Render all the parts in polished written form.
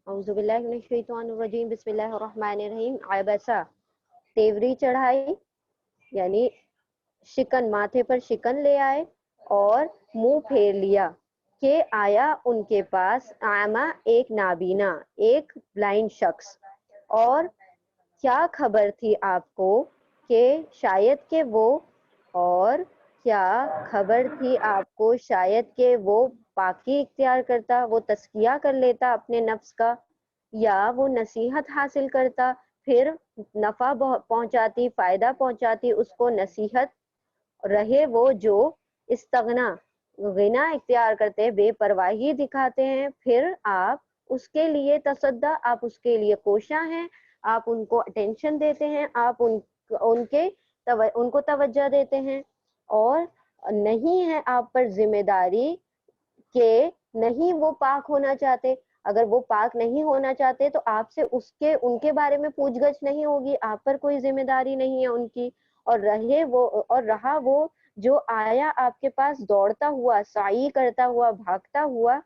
औज़ुबिल्लाहिमिनश्शैतानिर्रजीम बिस्मिल्लाहिर्रहमानिर्रहीम। आबसा, तेवरी चढ़ाई यानी शिकन, माथे पर शिकन ले आए और मुंह फेर लिया कि आया उनके पास आमा, एक नाबीना, एक ब्लाइंड शख्स। और क्या खबर थी आपको कि शायद के वो, और क्या खबर थी आपको शायद के वो पाकी इख्तियार करता, वो तस्किया कर लेता अपने नफ्स का, या वो नसीहत हासिल करता, फिर नफ़ा पहुंचाती, फ़ायदा पहुंचाती उसको नसीहत। रहे वो जो इस्तगना, गिना इख्तियार करते, बेपरवाही दिखाते हैं, फिर आप उसके लिए तसद्दा, आप उसके लिए कोशा हैं, आप उनको अटेंशन देते हैं, आप उनको तवज्जो देते हैं, और नहीं है आप पर जिम्मेदारी कि नहीं वो पाक होना चाहते। अगर वो पाक नहीं होना चाहते तो आपसे उनके बारे में पूछगछ नहीं होगी, आप पर कोई जिम्मेदारी नहीं है उनकी। और रहा वो जो आया आपके पास दौड़ता हुआ, साई करता हुआ, भागता हुआ,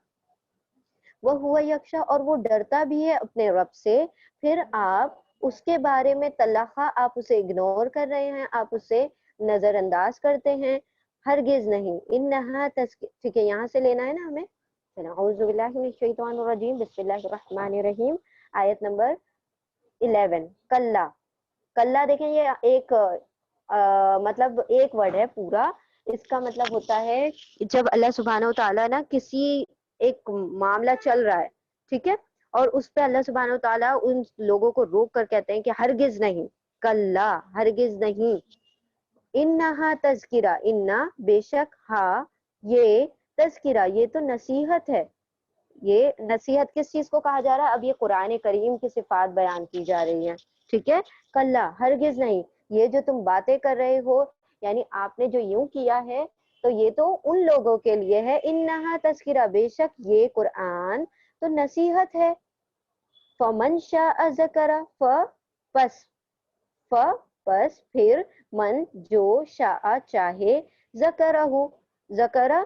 वो हुआ यक्षा, और वो डरता भी है अपने रब से, फिर आप उसके बारे में तलखा, आप उसे इग्नोर कर रहे हैं, आप उसे नजरअंदाज करते हैं। हरगिज नहीं। इन्नहा ठीक है, यहाँ से लेना है ना हमें। औज़ुबिल्लाहिमिनश्शैतानिर्रजीम बिस्मिल्लाहिर्रहमानिर्रहीम। आयत नंबर 11। कल्ला। कल्ला देखें, ये एक मतलब एक वर्ड है पूरा। इसका मतलब होता है जब अल्लाह सुब्हानहू व तआला ना किसी एक मामला चल रहा है, ठीक है, और उस पे अल्लाह सुब्हानहू व तआला उन लोगों को रोक कर कहते हैं कि हरगिज नहीं, कल्ला, हरगिज नहीं। इन्नहा तज़किरा, इन्ना बेशक, हा ये, तज़किरा ये तो नसीहत है। ये नसीहत किस चीज को कहा जा रहा है? अब ये कुरान करीम की सिफात बयान की जा रही है, ठीक है। कल्ला, हरगिज नहीं, ये जो तुम बातें कर रहे हो, यानी आपने जो यूं किया है, तो ये तो उन लोगों के लिए है। इन्नहा तज़किरा, बेशक ये कुरान तो नसीहत है। फमन शाअ ज़करा, पस, पस फिर, मन जो, शाअ चाहे, ज़करहु, ज़करा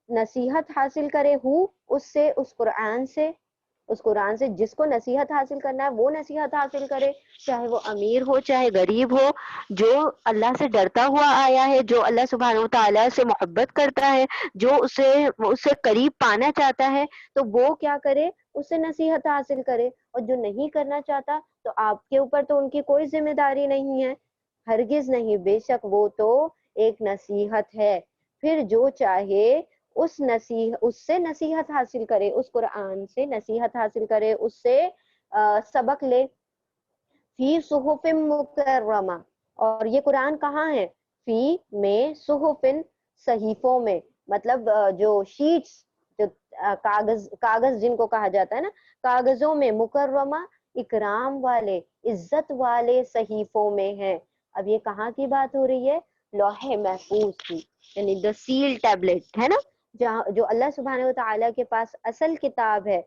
नसीहत हासिल करे, हु उससे, उस कुरान से, उस कुरान से जिसको नसीहत हासिल करना है वो नसीहत हासिल करे, चाहे वो अमीर हो चाहे गरीब हो, जो अल्लाह से डरता हुआ आया है, जो अल्लाह सुब्हानहू व तआला से मोहब्बत करता है, जो उससे करीब पाना चाहता है, तो वो क्या करे? उससे नसीहत हासिल करे। और जो नहीं करना चाहता, तो आपके ऊपर तो उनकी कोई जिम्मेदारी नहीं है। हरगिज नहीं, बेशक वो तो एक नसीहत है। फिर जो चाहे उससे नसीहत हासिल करे, उस कुरान से नसीहत हासिल करे, उससे सबक ले। फी सुहुफिन मुकर्रमा, और ये कुरान कहाँ है? फी में, सुहुफिन सहीफों में, मतलब जो शीट्स, जो कागज जिनको कहा जाता है ना, कागजों में, मुकर्रमा इकराम वाले, इज्जत वाले सहीफों में है। अब ये कहाँ की बात हो रही है? लौहे महफूज की, यानी द सील टैबलेट है ना, जहाँ जो अल्लाह सुब्हानहू व तआला के पास असल किताब है,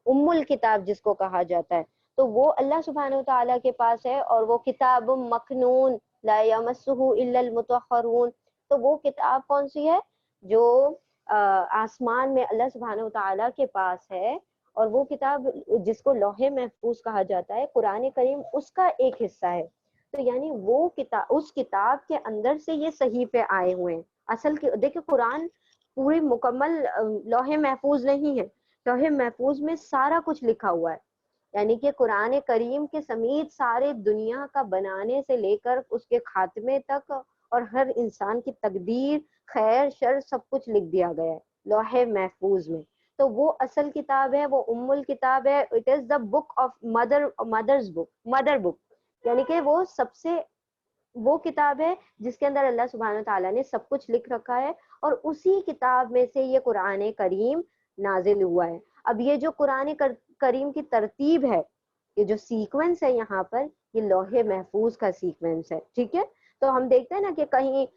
उम्मुल किताब जिसको कहा जाता है, तो वो अल्लाह सुब्हानहू व तआला के पास है। और वो किताब मखनून, ला यमस्सुहु इल्लल मुतहहरून, तो वो किताब कौन सी है? जो आसमान में अल्लाह सुब्हानहू व तआला के पास है, और वो किताब जिसको लौहे महफूज कहा जाता है, कुरान करीम उसका एक हिस्सा है। तो यानी वो किताब, उस किताब के अंदर से ये सहीफे आए हुए हैं। असल के देखिए, कुरान पूरी मुकम्मल लौहे महफूज नहीं है। लौहे महफूज में सारा कुछ लिखा हुआ है, यानी कि कुरान करीम के समेत सारे दुनिया का बनाने से लेकर उसके खात्मे तक, और हर इंसान की तकदीर, खैर शर, सब कुछ लिख दिया गया है लौहे महफूज में। तो वो असल किताब है, वो उम्मुल किताब है। It is the book of mother book, यानी कि वो सबसे, वो किताब है जिसके अंदर अल्लाह सुब्हानहू व तआला ने सब कुछ लिख रखा है, और उसी किताब में से ये कुरान करीम नाजिल हुआ है। अब ये जो कुरान करीम की तरतीब है, ये जो सीक्वेंस है यहाँ पर, ये लौहे महफूज का सीक्वेंस है, ठीक है। तो हम देखते हैं ना कि कहीं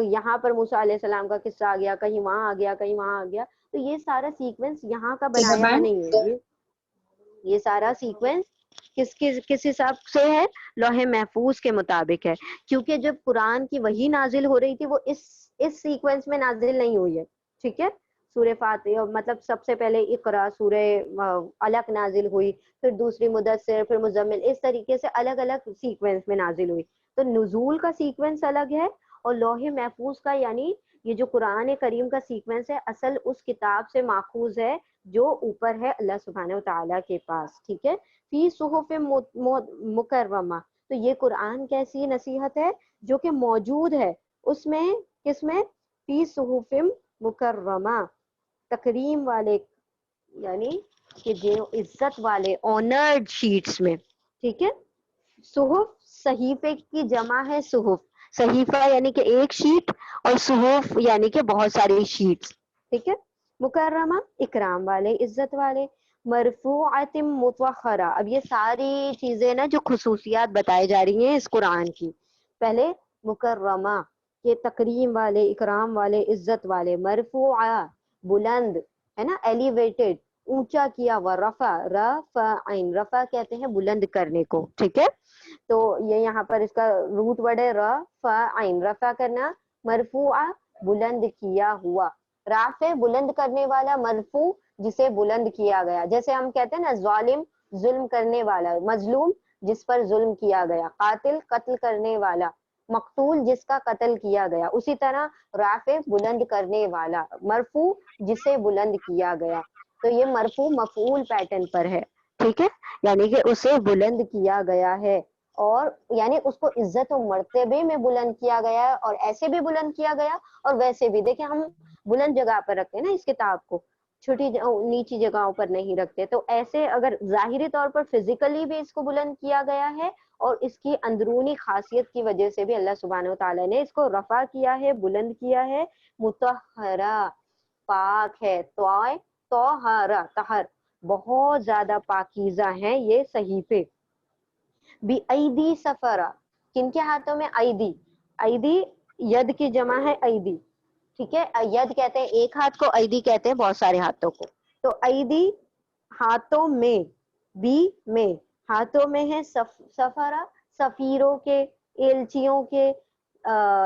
यहाँ पर मूसा अलैहिस्सलाम का किस्सा आ गया, कहीं वहां आ गया, कहीं वहां आ गया, तो ये सारा सीक्वेंस यहाँ का बनाया हुआ नहीं है। ये सारा सीक्वेंस किस हिसाब से है? लौहे महफूज के मुताबिक है। क्योंकि जब कुरान की वही नाजिल हो रही थी, वो इस सीक्वेंस में नाजिल नहीं हुई है, ठीक है। सूर्य फातिहा, मतलब सबसे पहले इकरा सूर्य अलग नाजिल हुई, फिर दूसरी मुदस्सिर, फिर मुजम्मिल, इस तरीके से अलग अलग सीक्वेंस में नाजिल हुई। तो नुजूल का सीक्वेंस अलग है, और लौहे महफूज का यानी ये जो कुरान करीम का सीक्वेंस है असल उस किताब से माखूज है जो ऊपर है अल्लाह सुब्हानहू तआला के पास, ठीक है। फी सुहुफ मुकर्रमा, तो ये कुरान कैसी नसीहत है, जो कि मौजूद है उसमें, किसमें, फी सुहुफ मुकर्रमा, तकरीम वाले, यानी कि जो इज्जत वाले ऑनर्ड शीट्स में, ठीक है। सुहुफ सहीफे की जमा है सुहुफ, सहीफा यानी कि एक शीट, और सुहुफ यानी कि बहुत सारी शीट्स, ठीक है। मुकर्रमा इकराम वाले, इज्जत वाले। मरफूअतिम मुतवखरा, अब ये सारी चीजें ना जो खुसूसियात बताई जा रही हैं इस कुरान की, पहले मुकर्रमा ये तकरीम वाले, इकराम वाले, इज्जत वाले। मरफूआ बुलंद है ना, एलिवेटेड, ऊंचा किया हुआ। रफा, रफाइन, रफा कहते हैं बुलंद करने को, ठीक है। तो ये यहाँ पर इसका रूट वर्ड है रफाइन, रफा करना। मरफूआ बुलंद किया हुआ, राफे बुलंद करने वाला, मरफू जिसे बुलंद किया गया। जैसे हम कहते हैं ना जालिम जुल्म करने वाला, मजलूम जिस पर जुल्म किया गया, कातिल कत्ल करने वाला, मकतूल जिसका कत्ल किया गया। उसी तरह राफे बुलंद करने वाला, मरफू जिसे बुलंद किया गया। तो ये मरफू मफूल पैटर्न पर है, ठीक है, यानी कि उसे बुलंद किया गया है, और यानी उसको इज्जत और मर्तबे में बुलंद किया गया है, और ऐसे भी बुलंद किया गया और वैसे भी। देखिए हम बुलंद जगह पर रखते हैं ना इस किताब को, छोटी नीची जगहों पर नहीं रखते। तो ऐसे अगर जाहिरी तौर पर फिजिकली भी इसको बुलंद किया गया है, और इसकी अंदरूनी खासियत की वजह से भी अल्लाह सुब्हानहू तआला ने इसको रफा किया है, बुलंद किया है। मुतहरा पाक है, तोहरा तहर, बहुत ज्यादा पाकीज़ा है ये सहीफे। बी ऐदी सफरा, किनके हाथों में, ऐदी, ऐदी यद की जमा है ऐदी, ठीक है। यद कहते हैं एक हाथ को, ऐदी कहते हैं बहुत सारे हाथों को। तो ऐदी हाथों में, बी में, हाथों में है, सफरा सफीरों के, एलचियों के,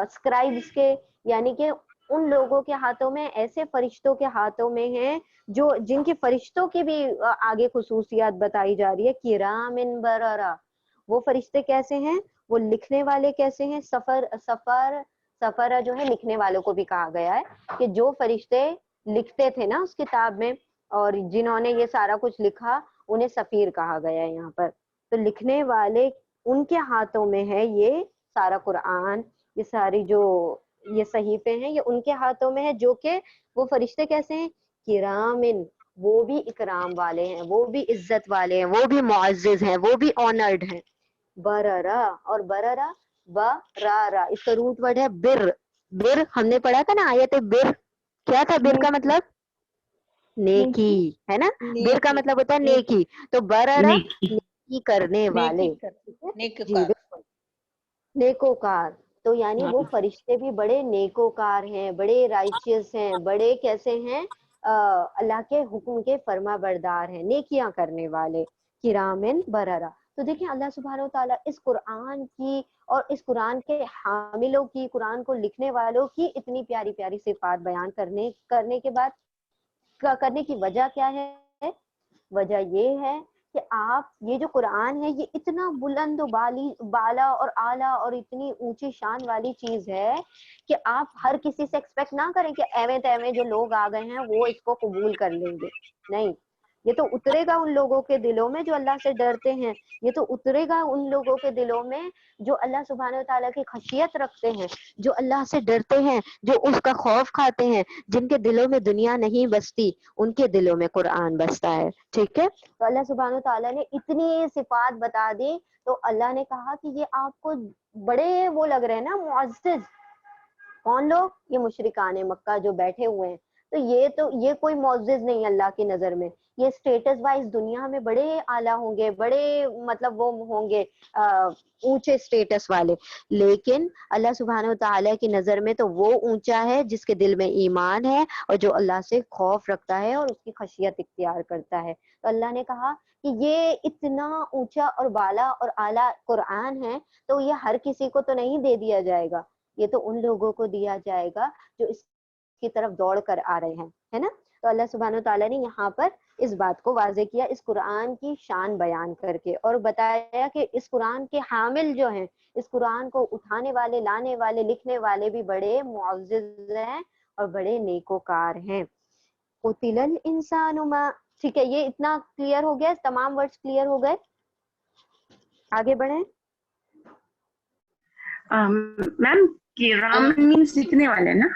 स्क्राइब्स के, यानी कि उन लोगों के हाथों में, ऐसे फरिश्तों के हाथों में है जो जिनके फरिश्तों की भी आगे खुसूसियात बताई जा रही है। किरामिन बररा, वो फरिश्ते कैसे हैं, वो लिखने वाले कैसे हैं। सफर जो है लिखने वालों को भी कहा गया है, कि जो फरिश्ते लिखते थे ना उस किताब में, और जिन्होंने ये सारा कुछ लिखा, उन्हें सफीर कहा गया है यहाँ पर। तो लिखने वाले, उनके हाथों में है ये सारा कुरान, ये सारी जो ये सहीफे हैं ये उनके हाथों में है, जो कि वो फरिश्ते कैसे हैं, किरामिन, वो भी इकराम वाले हैं, वो भी इज्जत वाले हैं, वो भी मुअज्जिज हैं, वो भी ऑनर्ड हैं। बररा, और बररा बरारा, इसका रूट वर्ड है बिर। बिर हमने पढ़ा था ना आयत बिर, क्या था बिर का नेकी, मतलब, नेकी, नेकी, है ना। बिर का नेकी, मतलब होता है नेकी, नेकी, तो बररा नेकी, नेकी करने नेकी वाले, कर, ठीक है। जी नेककार। बिल्कुल, नेकोकार। तो यानी हाँ, वो फरिश्ते भी बड़े नेकोकार हैं, बड़े राइचियस हैं, बड़े कैसे हैं, अल्लाह के हुक्म के फर्मा बरदार हैं, नेकियां करने वाले। किरामिन बररा। तो देखिए अल्लाह सुब्हानहू तआला इस कुरान की और इस कुरान के हामिलों की, कुरान को लिखने वालों की इतनी प्यारी प्यारी सिफात बयान करने करने के बाद करने की वजह क्या है, वजह ये है कि आप ये जो कुरान है ये इतना बुलंद बाला और आला और इतनी ऊंची शान वाली चीज है कि आप हर किसी से एक्सपेक्ट ना करें कि एवे तेवे जो लोग आ गए हैं वो इसको कबूल कर लेंगे। नहीं, ये तो उतरेगा उन लोगों के दिलों में जो अल्लाह से डरते हैं, ये तो उतरेगा उन लोगों के दिलों में जो अल्लाह सुब्हानहू तआला की खशियत रखते हैं, जो अल्लाह से डरते हैं, जो उसका खौफ खाते हैं, जिनके दिलों में दुनिया नहीं बसती, उनके दिलों में कुरान बसता है, ठीक है। तो अल्लाह सुब्हानहू तआला ने इतनी सिफात बता दी, तो अल्लाह ने कहा कि ये आपको बड़े वो लग रहे हैं ना मुअज्जिज, कौन लोग, ये मुशरिकाने मक्का जो बैठे हुए हैं। तो ये कोई मुअज्जिज नहीं अल्लाह की नजर में, ये स्टेटस वाइज दुनिया में बड़े आला होंगे, बड़े मतलब वो होंगे ऊंचे स्टेटस वाले, लेकिन अल्लाह सुब्हानहू तआला की नजर में तो वो ऊंचा है जिसके दिल में ईमान है और जो अल्लाह से खौफ रखता है और उसकी खशियत इख्तियार करता है। तो अल्लाह ने कहा कि ये इतना ऊंचा और बाला और आला कुरान है, तो ये हर किसी को तो नहीं दे दिया जाएगा, ये तो उन लोगों को दिया जाएगा जो इस کی طرف دوڑ کر آ رہے ہیں, ہے نا. تو اللہ سبحانہ تعالیٰ نے یہاں پر اس بات کو واضح کیا اس قرآن کی شان بیان کر کے, اور بتایا کہ اس قرآن کے حامل جو ہیں, اس قرآن کو اٹھانے والے, لانے والے, لکھنے والے بھی بڑے معزز ہیں اور بڑے نیکوکار ہیں. قتل الانسان ما, ٹھیک ہے, یہ اتنا کلیئر ہو گیا, تمام ورڈز کلیئر ہو گئے. آگے بڑھیں. میم کرام مینس لکھنے والے نا,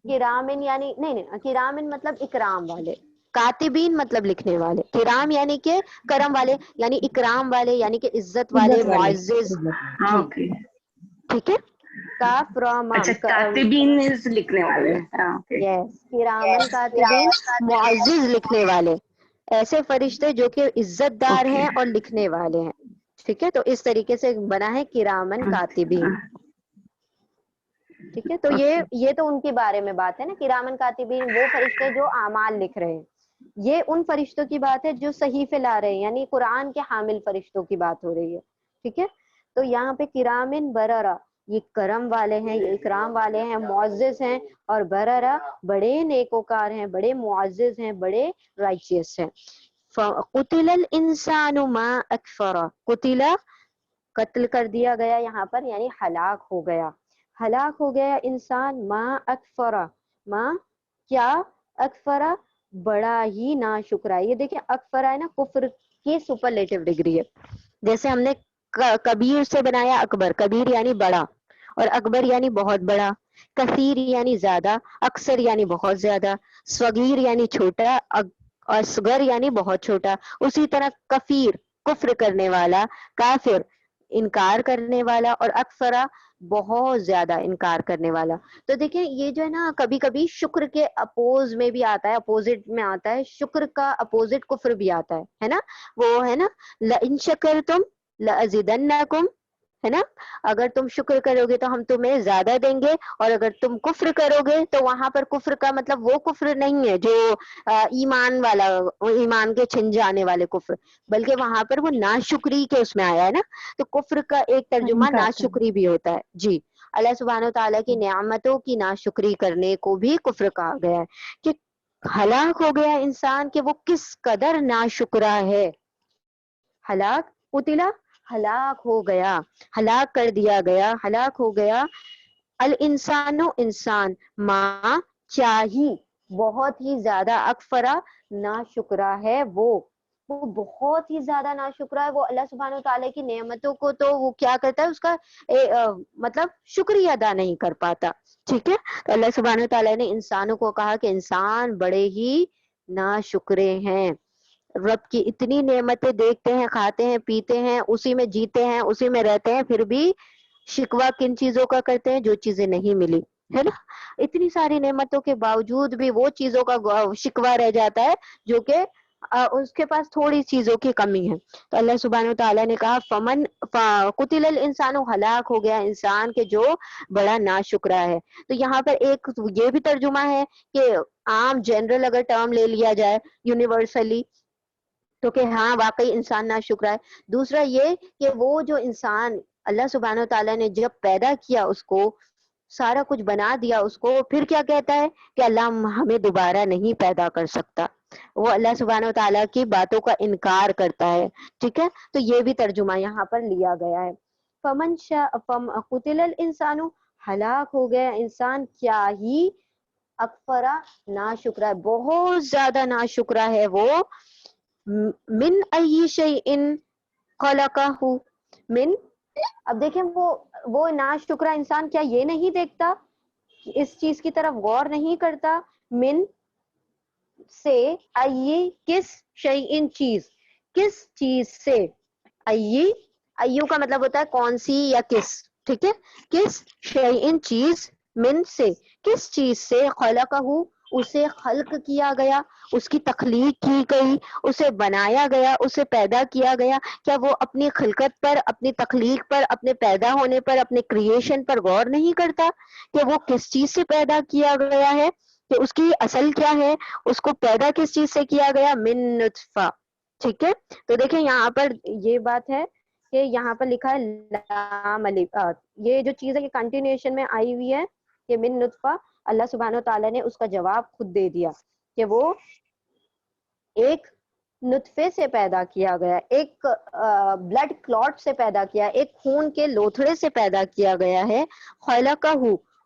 کرامن یعنی نہیں, کرامن مطلب اکرام والے, کاتبین مطلب لکھنے والے, کرام یعنی کہ کرم والے, یعنی اکرام والے, یعنی کہ عزت والے, معزز. اوکے ٹھیک ہے. کاف را اچھا, میم, کاتبین از لکھنے والے. یس, کرامن کاتبین, معزز لکھنے والے, ایسے فرشتے جو کہ عزت دار ہیں اور لکھنے والے ہیں. ٹھیک ہے, تو اس طریقے سے بنا ہے کرامن کاتبین. ٹھیک ہے, تو یہ تو ان کے بارے میں بات ہے نا, کرامن کاتبین وہ فرشتے جو اعمال لکھ رہے ہیں. یہ ان فرشتوں کی بات ہے جو صحیفے لا رہے ہیں, یعنی قرآن کے حامل فرشتوں کی بات ہو رہی ہے. ٹھیک ہے, تو یہاں پہ کرامن بررا, یہ کرم والے ہیں, یہ اکرام والے ہیں, معزز ہیں, اور بررا بڑے نیکوکار ہیں, بڑے معزز ہیں, بڑے رائچیس ہیں. قتل الانسان ما اکفرا, قتل قتل کر دیا گیا یہاں پر, یعنی ہلاک ہو گیا, ہلاک ہو گیا انسان, ما اکفرا, ما کیا, اکفرا بڑا ہی ناشکرا. یہ دیکھیں اکفرا ہے نا, کفر کی سپرلیٹو ڈگری ہے. جیسے ہم نے کبیر سے بنایا اکبر, کبیر یعنی بڑا, اور اکبر یعنی بہت بڑا, کثیر یعنی زیادہ, اکثر یعنی بہت زیادہ, صغیر یعنی چھوٹا, اور صغر یعنی بہت چھوٹا. اسی طرح کفیر کفر کرنے والا, کافر انکار کرنے والا, اور اکفرا بہت زیادہ انکار کرنے والا. تو دیکھیں یہ جو ہے نا کبھی کبھی شکر کے اپوز میں بھی آتا ہے, اپوزٹ میں آتا ہے, شکر کا اپوزٹ کفر بھی آتا ہے نا, وہ ہے نا لئن شکرتم لازیدنکم, ہے نا, اگر تم شکر کرو گے تو ہم تمہیں زیادہ دیں گے, اور اگر تم کفر کرو گے تو وہاں پر کفر کا مطلب وہ کفر نہیں ہے جو ایمان والا, ایمان کے چھن جانے والے کفر, بلکہ وہاں پر وہ ناشکری کے اس میں آیا ہے نا. تو کفر کا ایک ترجمہ ناشکری بھی ہوتا ہے. جی, اللہ سبحانہ تعالیٰ کی نعمتوں کی ناشکری کرنے کو بھی کفر کہا گیا ہے, کہ ہلاک ہو گیا انسان کہ وہ کس قدر ناشکرا ہے. ہلاک, قتلا ہلاک ہو گیا, ہلاک کر دیا گیا, ہلاک ہو گیا, الانسان انسان, ما چاہی بہت ہی زیادہ, اکفرا ناشکرا ہے وہ بہت ہی زیادہ ناشکرا ہے. وہ اللہ سبحانہ تعالیٰ کی نعمتوں کو تو وہ کیا کرتا ہے, اس کا مطلب شکریہ ادا نہیں کر پاتا. ٹھیک ہے, تو اللہ سبحانہ تعالیٰ نے انسانوں کو کہا کہ انسان بڑے ہی ناشکرے ہیں. رب کی اتنی نعمتیں دیکھتے ہیں, کھاتے ہیں, پیتے ہیں, اسی میں جیتے ہیں, اسی میں رہتے ہیں, پھر بھی شکوہ کن چیزوں کا کرتے ہیں, جو چیزیں نہیں ملی, ہے نا. اتنی ساری نعمتوں کے باوجود بھی وہ چیزوں کا شکوہ رہ جاتا ہے جو کہ اس کے پاس تھوڑی چیزوں کی کمی ہے. تو اللہ سبحانہ تعالیٰ نے کہا فمن قتل الانسان, ہلاک ہو گیا انسان کے جو بڑا ناشکرا ہے. تو یہاں پر ایک یہ بھی ترجمہ ہے کہ عام جنرل اگر ٹرم لے لیا جائے یونیورسلی, تو کہ ہاں واقعی انسان ناشکرا ہے. دوسرا یہ کہ وہ جو انسان اللہ سبحانہ تعالیٰ نے جب پیدا کیا, اس کو سارا کچھ بنا دیا, اس کو پھر کیا کہتا ہے کہ اللہ ہمیں دوبارہ نہیں پیدا کر سکتا. وہ اللہ سبحانہ تعالیٰ کی باتوں کا انکار کرتا ہے. ٹھیک ہے, تو یہ بھی ترجمہ یہاں پر لیا گیا ہے. فمن قتل الانسان, ہلاک ہو گیا انسان کیا ہی, اکفرا ناشکرا, بہت زیادہ ناشکرا ہے وہ, من ای شیء خلقہ, من, اب دیکھیں وہ ناشکرا انسان کیا یہ نہیں دیکھتا, اس چیز کی طرف غور نہیں کرتا, من سے, ای کس, شیء چیز, کس چیز سے, ایو کا مطلب ہوتا ہے کون سی یا کس. ٹھیک ہے, کس, شیء چیز, من سے, کس چیز سے, خلقہ اسے خلق کیا گیا, اس کی تخلیق کی گئی, اسے بنایا گیا, اسے پیدا کیا گیا. کیا وہ اپنی خلقت پر, اپنی تخلیق پر, اپنے پیدا ہونے پر, اپنے کریشن پر غور نہیں کرتا کہ وہ کس چیز سے پیدا کیا گیا ہے, کہ اس کی اصل کیا ہے, اس کو پیدا کس چیز سے کیا گیا, من نطفہ. ٹھیک ہے, تو دیکھیں یہاں پر یہ بات ہے کہ یہاں پر لکھا ہے لام الف, یہ جو چیز ہے یہ کنٹینیوشن میں آئی ہوئی ہے کہ من نطفہ, اللہ سبحانہ تعالیٰ نے اس کا جواب خود دے دیا کہ وہ ایک نطفے سے پیدا کیا گیا, ایک بلڈ کلوٹ سے پیدا کیا, ایک خون کے لوتھڑے سے پیدا کیا گیا ہے. خلقہ,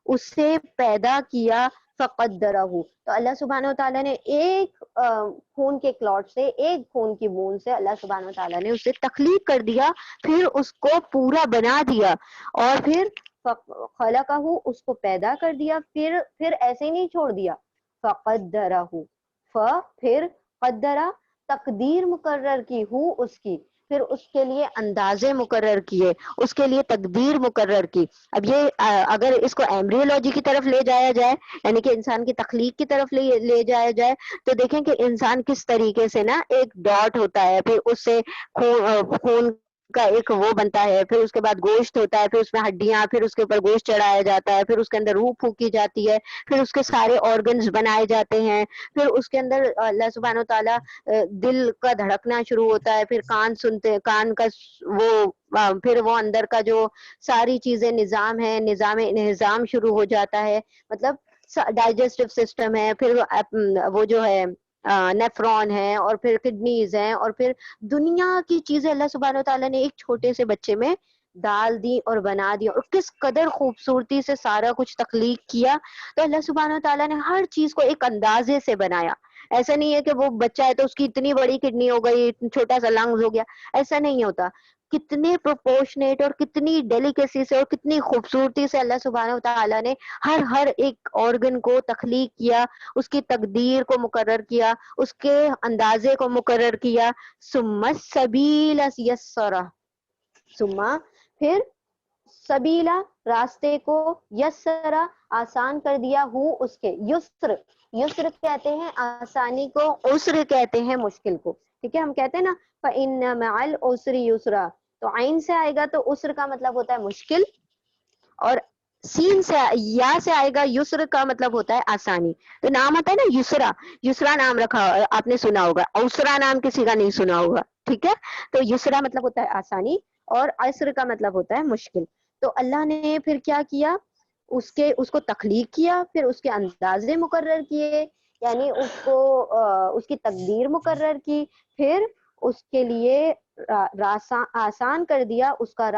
اسے پیدا کیا, فقدرہ, تو اللہ سبحانہ تعالیٰ نے ایک خون کے کلوٹ سے, ایک خون کی بوند سے اللہ سبحانہ تعالیٰ نے اسے تخلیق کر دیا, پھر اس کو پورا بنا دیا, اور پھر خلقہ, اس کو پیدا کر دیا, پھر ایسے ہی نہیں چھوڑ دیا, فقدرہ, پھر قدرہ, تقدیر مقرر کی, اس کی, پھر اس کے لیے اندازے مقرر کیے, اس کے لیے تقدیر مقرر کی. اب یہ اگر اس کو ایمبریولوجی کی طرف لے جایا جائے, یعنی کہ انسان کی تخلیق کی طرف لے جایا جائے, تو دیکھیں کہ انسان کس طریقے سے نا ایک ڈاٹ ہوتا ہے, پھر اس سے خون کا ایک وہ بنتا ہے, پھر اس کے بعد گوشت ہوتا ہے, پھر اس میں ہڈیاں, پھر اس کے اوپر گوشت چڑھایا جاتا ہے, پھر اس کے اندر روح پھونکی جاتی ہے, پھر اس کے سارے آرگنز بنائے جاتے ہیں, پھر اس کے اندر اللہ سبحانہ و تعالیٰ دل کا دھڑکنا شروع ہوتا ہے, پھر کان سنتے, کان کا وہ, پھر وہ اندر کا جو ساری چیزیں نظام ہے, نظام شروع ہو جاتا ہے, مطلب ڈائجسٹو سسٹم ہے, پھر وہ جو ہے نیفرون ہے, اور پھر کڈنیز ہیں, اور پھر دنیا کی چیزیں اللہ سبحانہ و تعالیٰ نے ایک چھوٹے سے بچے میں ڈال دی اور بنا دیا, اور کس قدر خوبصورتی سے سارا کچھ تخلیق کیا. تو اللہ سبحانہ و تعالیٰ نے ہر چیز کو ایک اندازے سے بنایا. ایسا نہیں ہے کہ وہ بچہ ہے تو اس کی اتنی بڑی کڈنی ہو گئی, چھوٹا سا لنگز ہو گیا, ایسا نہیں ہوتا. کتنے پروپورشنیٹ اور کتنی ڈیلیکیسی سے اور کتنی خوبصورتی سے اللہ سبحانہ و تعالیٰ نے ہر ایک آرگن کو تخلیق کیا, اس کی تقدیر کو مقرر کیا, اس کے اندازے کو مقرر کیا. ثم السبیل یسرہ, ثم پھر سبیلا راستے کو, یسرا آسان کر دیا, اس کے, یسر کہتے ہیں آسانی کو, عسر کہتے ہیں مشکل کو. ٹھیک ہے, ہم کہتے ہیں نا فَإِنَّ مَعَ الْعُسْرِ يُسْرًا, تو عین سے آئے گا تو عسر کا مطلب ہوتا ہے مشکل, اور سین سے یا سے آئے گا یسر کا مطلب ہوتا ہے آسانی. تو نام آتا ہے نا یسرا, یسرا نام رکھا آپ نے سنا ہوگا, عسرا نام کسی کا نہیں سنا ہوگا. ٹھیک ہے, تو یسرا مطلب ہوتا ہے آسانی, اور عسر کا مطلب ہوتا ہے مشکل. تو اللہ نے پھر کیا کیا, اس کو تخلیق کیا, پھر اس کے اندازے مقرر کیے, یعنی اس کی تقدیر مقرر کی, پھر اس کے لیے آسان کر دیا اس کا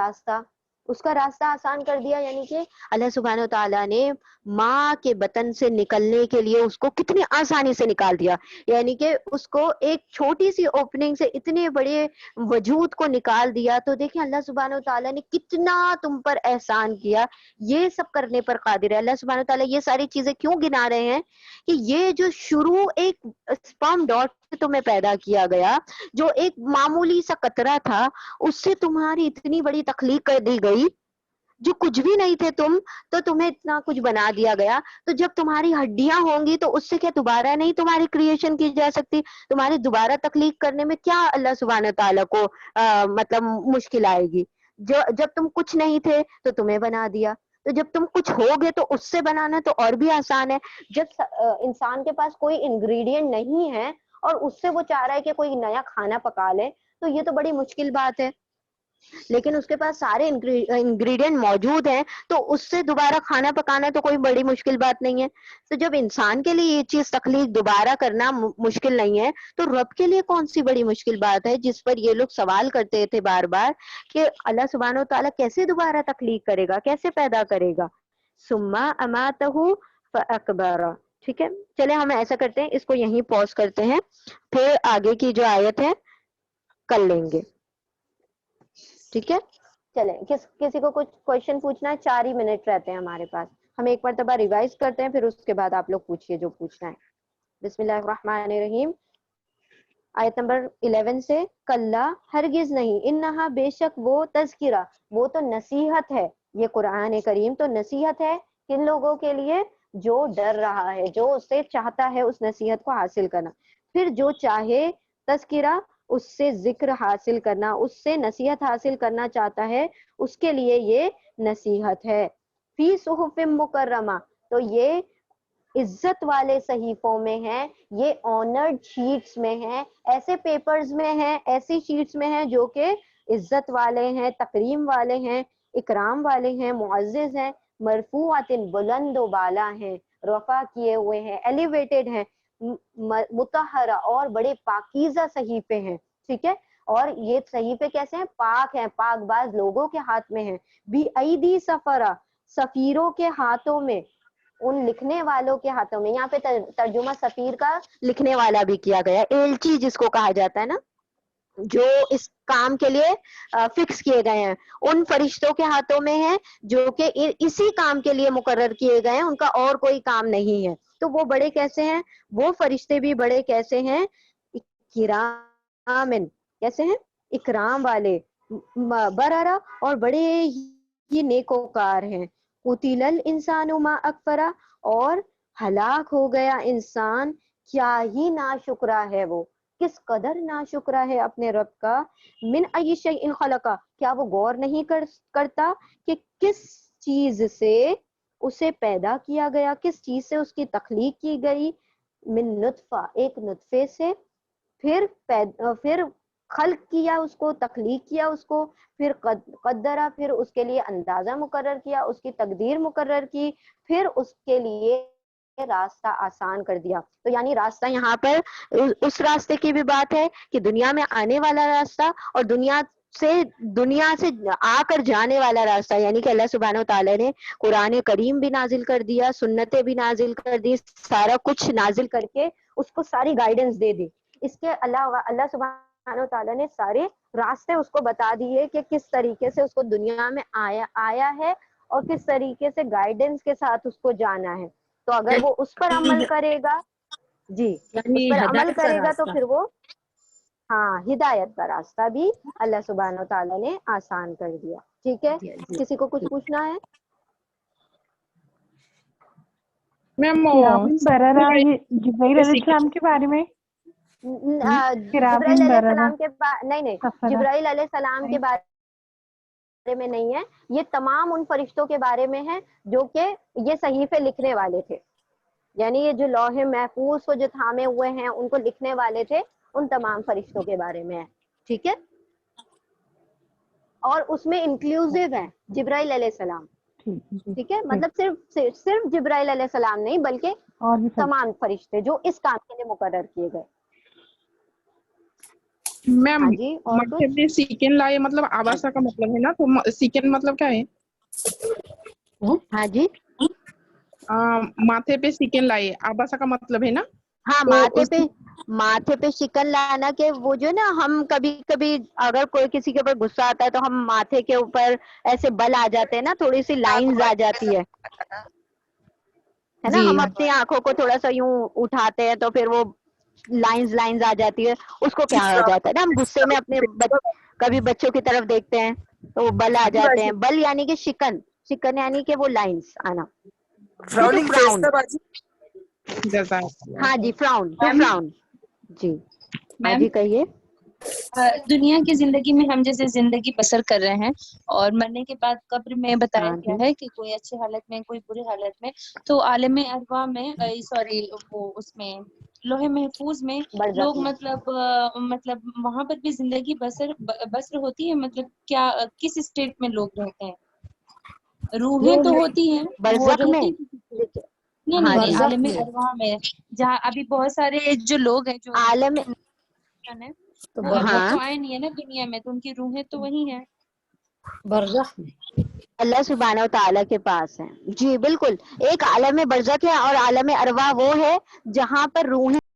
راستہ آسان کر دیا. یعنی کہ اللہ سبحانہ و تعالیٰ نے ماں کے بطن سے نکلنے کے لیے اس کو کتنی آسانی سے نکال دیا, یعنی کہ اس کو ایک چھوٹی سی اوپننگ سے اتنے بڑے وجود کو نکال دیا. تو دیکھیں اللہ سبحانہ و تعالیٰ نے کتنا تم پر احسان کیا, یہ سب کرنے پر قادر ہے. اللہ سبحانہ و تعالیٰ یہ ساری چیزیں کیوں گنا رہے ہیں کہ یہ جو شروع ایک سپرم ڈاٹ سے تمہیں پیدا کیا گیا, جو ایک معمولی سا قطرہ تھا, اس سے تمہاری اتنی بڑی تخلیق کر دی گئی, جو کچھ بھی نہیں تھے تم, تو تمہیں اتنا کچھ بنا دیا گیا. تو جب تمہاری ہڈیاں ہوں گی تو اس سے کیا دوبارہ نہیں تمہاری کریشن کی جا سکتی, تمہاری دوبارہ تخلیق کرنے میں کیا اللہ سبحانہ تعالیٰ کو مطلب مشکل آئے گی. جب تم کچھ نہیں تھے تو تمہیں بنا دیا, تو جب تم کچھ ہو گے تو اس سے بنانا تو اور بھی آسان ہے. جب انسان کے پاس کوئی انگریڈینٹ نہیں ہے اور اس سے وہ چاہ رہا ہے کہ کوئی نیا کھانا پکا لے, تو یہ تو بڑی مشکل بات ہے. لیکن اس کے پاس سارے انگریڈینٹ موجود ہیں, تو اس سے دوبارہ کھانا پکانا تو کوئی بڑی مشکل بات نہیں ہے. تو جب انسان کے لیے یہ چیز تخلیق دوبارہ کرنا مشکل نہیں ہے, تو رب کے لیے کون سی بڑی مشکل بات ہے, جس پر یہ لوگ سوال کرتے تھے بار بار کہ اللہ سبحانہ و تعالیٰ کیسے دوبارہ تخلیق کرے گا, کیسے پیدا کرے گا. ثم اماتہ فاقبرہ. ٹھیک ہے, چلے ہم ایسا کرتے ہیں, اس کو یہیں پوز کرتے ہیں, پھر آگے کی جو آیت ہے کر لیں گے. ٹھیک ہے, چلیں کسی کو کچھ کوشچن پوچھنا ہے, 4 ہی منٹ رہتے ہیں ہمارے پاس, ہم ایک مرتبہ ریوائز کرتے ہیں, پھر اس کے بعد آپ لوگ پوچھئے جو پوچھنا ہے. بسم اللہ الرحمن الرحیم, آیت نمبر 11 سے. کلا, ہرگز نہیں, انہا بے شک وہ, تذکرہ وہ تو نصیحت ہے, یہ قرآن کریم تو نصیحت ہے کن لوگوں کے لیے, جو ڈر رہا ہے, جو اسے چاہتا ہے اس نصیحت کو حاصل کرنا. پھر جو چاہے, تذکرہ اس سے ذکر حاصل کرنا, اس سے نصیحت حاصل کرنا چاہتا ہے, اس کے لیے یہ نصیحت ہے. فی صحف مکرمہ, تو یہ عزت والے صحیفوں میں ہیں, یہ آنرڈ شیٹس میں ہیں, ایسے پیپرز میں ہیں, ایسی شیٹس میں ہیں جو کہ عزت والے ہیں, تکریم والے ہیں, اکرام والے ہیں, معزز ہیں, مرفوعات بلند و بالا ہیں, रफा किए हुए हैं, एलिवेटेड हैं, मुतहरा और बड़े पाकीज़ा सहीफे हैं, ठीक है। और ये सहीफे कैसे हैं? पाक हैं, पाकबाज लोगों के हाथ में हैं। बी ऐदी सफरा, सफीरों के हाथों में, उन लिखने वालों के हाथों में। यहाँ पे तर्जुमा सफीर का लिखने वाला भी किया गया, एलची जिसको कहा जाता है ना, जो इस काम के लिए फिक्स किए गए हैं, उन फरिश्तों के हाथों में है जो कि इसी काम के लिए मुकर्रर किए गए हैं, उनका और कोई काम नहीं है। तो वो बड़े कैसे हैं? वो फरिश्ते भी बड़े कैसे हैं? किरामिन, कैसे हैं? इकराम वाले, बरारा, और बड़े ही नेकोकार हैं। कुतिलल इंसानु मा अकफरा, और हलाक हो गया इंसान, क्या ही नाशुक्रा है वो, किस कदर नाशुक्रा है अपने रब का। मिन अय्यि शैइन खलका, क्या वो गौर नहीं करता कि किस चीज से उसे पैदा किया गया, किस चीज से उसकी तख्लीक की गई। मिन नुतफा, एक नुतफे से, फिर खल्क किया उसको, तख्लीक किया उसको, फिर कद्दरा, फिर उसके लिए अंदाजा मुकर्रर किया, उसकी तकदीर मुकर्रर की, फिर उसके लिए रास्ता आसान कर दिया। तो यानी रास्ता यहाँ पर उस रास्ते की भी बात है कि दुनिया में आने वाला रास्ता, और दुनिया से आकर जाने वाला रास्ता, यानी कि अल्लाह सुब्हानहू व तआला ने कुरान करीम भी नाजिल कर दिया, सुन्नतें भी नाजिल कर दी, सारा कुछ नाजिल करके उसको सारी गाइडेंस दे दी। इसके अलावा अल्लाह सुब्हानहू व तआला ने सारे रास्ते उसको बता दिए कि किस तरीके से उसको दुनिया में आया है और किस तरीके से गाइडेंस के साथ उसको जाना है। तो अगर वो उस पर अमल करेगा, जी, उस पर अमल करेगा तो फिर वो, हाँ, हिदायत का रास्ता भी अल्लाह सुब्हानहू व तआला ने आसान कर दिया। ठीक है, किसी को कुछ पूछना है? मैम किरामिन बररा, ये जिब्राइल अलैहिस्सलाम के बारे में? जिब्राइल अलैहिस्सलाम के नहीं, सफरा। जिब्राइल अलैहिस्सलाम के बारे में नहीं है, ये तमाम उन फरिश्तों के बारे में है जो कि ये सहीफे लिखने वाले थे, यानी ये जो लौहे महफूज को जो थामे हुए हैं उनको लिखने वाले थे, उन तमाम फरिश्तों के बारे में है। ठीक है, और उसमें इंक्लूसिव है जिब्राइल अलैहिस्सलाम। ठीक है, मतलब सिर्फ जिब्राइल अलैहिस्सलाम नहीं, बल्कि और भी तमाम फरिश्ते जो इस काम के लिए मुकर्रर किए गए। मैम, हाँ जी, और माथे पे सीकेन लाए मतलब आबासा का मतलब है ना, तो सीकेन मतलब क्या है? हाँ जी, माथे पे सीकेन लाए आबासा का मतलब है ना? हाँ, तो माथे पे शिकन लाना के वो जो ना, हम कभी कभी अगर कोई किसी के ऊपर गुस्सा आता है तो हम माथे के ऊपर ऐसे बल आ जाते हैं ना, थोड़ी सी लाइंस आ जाती है ना, जी, हम अपनी आंखों को थोड़ा सा यूं उठाते हैं तो फिर वो लाइंस आ जाती है, उसको क्या आ जाता है ना, हम गुस्से में अपने कभी बच्चों की तरफ देखते हैं तो वो बल आ जाते हैं। बल यानी कि शिकन यानी कि वो लाइंस आना, फ्राउनिंग फेस ना बाजी। हाँ जी, फ्राउन, टू फ्राउन। जी, हाँ जी, कहिए। दुनिया की जिंदगी में हम जैसे जिंदगी बसर कर रहे हैं और मरने के बाद कब्र में बताया हाँ गया जी, है कि कोई अच्छी हालत में कोई बुरी हालत में, तो आलम अरवा में वो उसमें लोहे महफूज में बरज़ख लोग में। मतलब वहां पर भी जिंदगी बसर होती है, मतलब क्या किस स्टेट में लोग रहते हैं? रूहें तो होती हैं, वो बरज़ख में, रहते हैं। नहीं हाँ नहीं, जी, आलम अरवा में जहाँ अभी बहुत सारे जो लोग हैं जो आलम, है तो वो हाँ, तो आए नहीं है ना दुनिया में, तो उनकी रूहें तो वही हैं। बरज़ख में अल्लाह सुब्हानहू व तआला के पास है। जी बिल्कुल, एक आलम बरज़ख है और आलम अरवा वो है जहाँ पर रूहें